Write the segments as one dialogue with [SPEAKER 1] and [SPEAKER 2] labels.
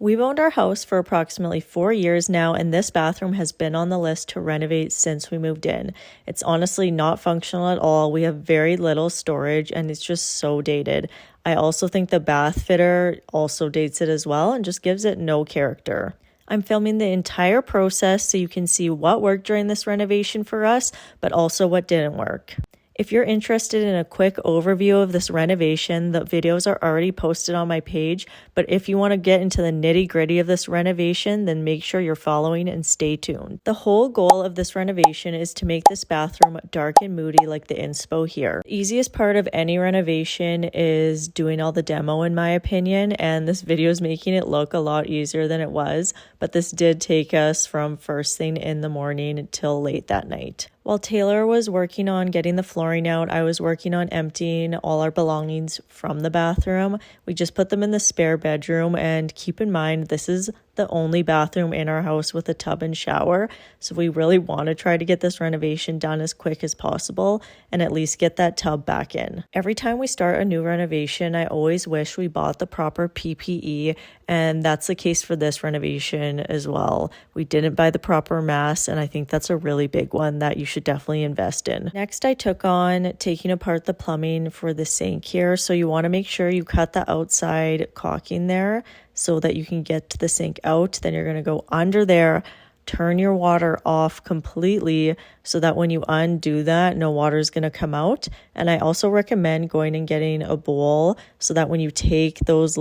[SPEAKER 1] We've owned our house for approximately 4 years now, and this bathroom has been on the list to renovate since we moved in. It's honestly not functional at all. We have very little storage and it's just so dated. I also think the bath fitter also dates it as well and just gives it no character. I'm filming the entire process so you can see what worked during this renovation for us, but also what didn't work. If you're interested in a quick overview of this renovation, the videos are already posted on my page, but if you want to get into the nitty-gritty of this renovation, then make sure you're following and stay tuned. The whole goal of this renovation is to make this bathroom dark and moody like the inspo here. The easiest part of any renovation is doing all the demo, in my opinion, and this video is making it look a lot easier than it was, but this did take us from first thing in the morning until late that night. While Taylor was working on getting the flooring out, I was working on emptying all our belongings from the bathroom. We just put them in the spare bedroom, and keep in mind, this is the only bathroom in our house with a tub and shower. So we really want to try to get this renovation done as quick as possible and at least get that tub back in. Every time we start a new renovation, I always wish we bought the proper PPE, and that's the case for this renovation as well. We didn't buy the proper mask, and I think that's a really big one that you should definitely invest in. Next, I took on taking apart the plumbing for the sink here. So you want to make sure you cut the outside caulking there so that you can get the sink out. Then you're going to go under there, turn your water off completely so that when you undo that, no water is going to come out. And I also recommend going and getting a bowl so that when you take those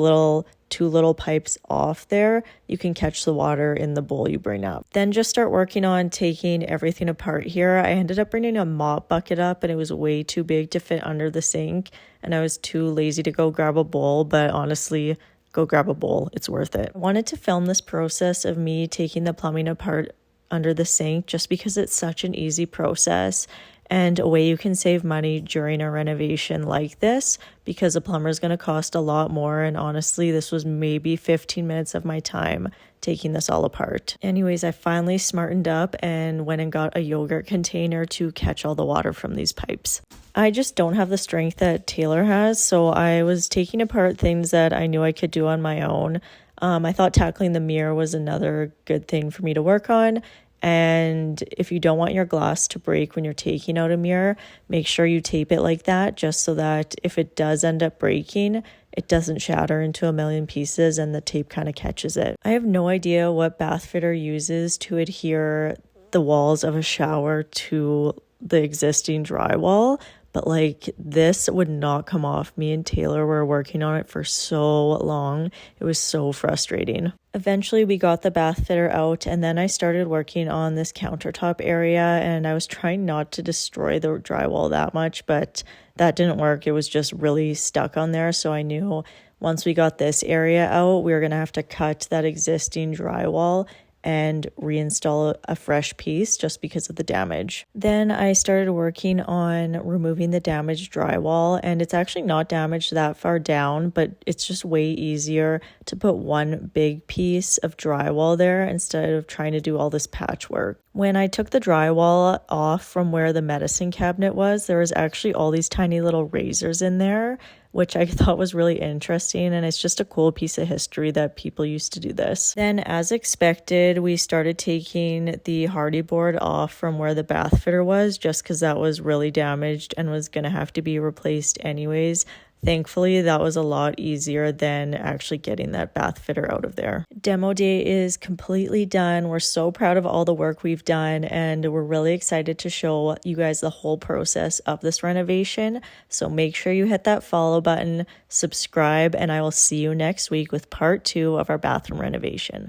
[SPEAKER 1] two little pipes off there, you can catch the water in the bowl you bring up. Then just start working on taking everything apart here. I ended up bringing a mop bucket up and it was way too big to fit under the sink, and I was too lazy to go grab a bowl, but honestly, go grab a bowl. It's worth it. I wanted to film this process of me taking the plumbing apart under the sink just because it's such an easy process and a way you can save money during a renovation like this, because a plumber is going to cost a lot more. And honestly, this was maybe 15 minutes of my time taking this all apart. Anyways, I finally smartened up and went and got a yogurt container to catch all the water from these pipes. I just don't have the strength that Taylor has, so I was taking apart things that I knew I could do on my own. I thought tackling the mirror was another good thing for me to work on. And if you don't want your glass to break when you're taking out a mirror, make sure you tape it like that, just so that if it does end up breaking, it doesn't shatter into a million pieces and the tape kind of catches it. I have no idea what bath fitter uses to adhere the walls of a shower to the existing drywall, but like this would not come off. Me and Taylor were working on it for so long. It was so frustrating. Eventually we got the bath fitter out, and then I started working on this countertop area, and I was trying not to destroy the drywall that much, but that didn't work. It was just really stuck on there. So I knew once we got this area out, we were going to have to cut that existing drywall and reinstall a fresh piece just because of the damage. Then I started working on removing the damaged drywall, and it's actually not damaged that far down, but it's just way easier to put one big piece of drywall there instead of trying to do all this patchwork. When I took the drywall off from where the medicine cabinet was, there was actually all these tiny little razors in there, which I thought was really interesting, and it's just a cool piece of history that people used to do this. Then, as expected, we started taking the hardy board off from where the bath fitter was, just because that was really damaged and was going to have to be replaced anyways. Thankfully, that was a lot easier than actually getting that bath fitter out of there. Demo day is completely done. We're so proud of all the work we've done, and we're really excited to show you guys the whole process of this renovation. So make sure you hit that follow button, subscribe, and I will see you next week with part 2 of our bathroom renovation.